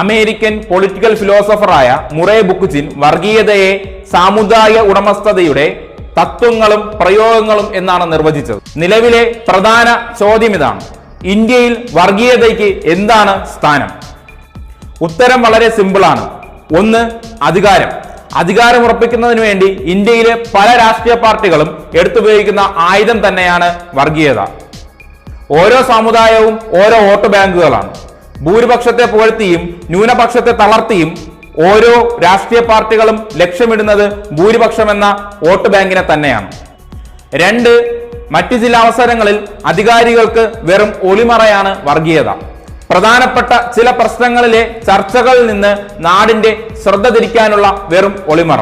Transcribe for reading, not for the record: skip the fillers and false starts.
American political ഫിലോസഫറായ Murray ബുക്ക്ചിൻ വർഗീയതയെ സാമുദായിക ഉടമസ്ഥതയുടെ തത്വങ്ങളും പ്രയോഗങ്ങളും എന്നാണ് നിർവചിച്ചത്. നിലവിലെ പ്രധാന ചോദ്യം ഇതാണ്: ഇന്ത്യയിൽ വർഗീയതയ്ക്ക് എന്താണ് സ്ഥാനം? ഉത്തരം വളരെ സിമ്പിളാണ്. ഒന്ന്, അധികാരം. അധികാരം ഉറപ്പിക്കുന്നതിന് വേണ്ടി ഇന്ത്യയിലെ പല രാഷ്ട്രീയ പാർട്ടികളും എടുത്തുപയോഗിക്കുന്ന ആയുധം തന്നെയാണ് വർഗീയത. ഓരോ സമുദായവും ഓരോ വോട്ട് ബാങ്കുകളാണ്. ഭൂരിപക്ഷത്തെ പുകഴ്ത്തിയും ന്യൂനപക്ഷത്തെ തളർത്തിയും ഓരോ രാഷ്ട്രീയ പാർട്ടികളും ലക്ഷ്യമിടുന്നത് ഭൂരിപക്ഷം എന്ന വോട്ട് ബാങ്കിനെ തന്നെയാണ്. രണ്ട്, മറ്റു ചില അവസരങ്ങളിൽ അധികാരികൾക്ക് വെറും ഒളിമറയാണ് വർഗീയത. പ്രധാനപ്പെട്ട ചില പ്രശ്നങ്ങളിലെ ചർച്ചകളിൽ നിന്ന് നാടിന്റെ ശ്രദ്ധ തിരിക്കാനുള്ള വെറും ഒളിമറ.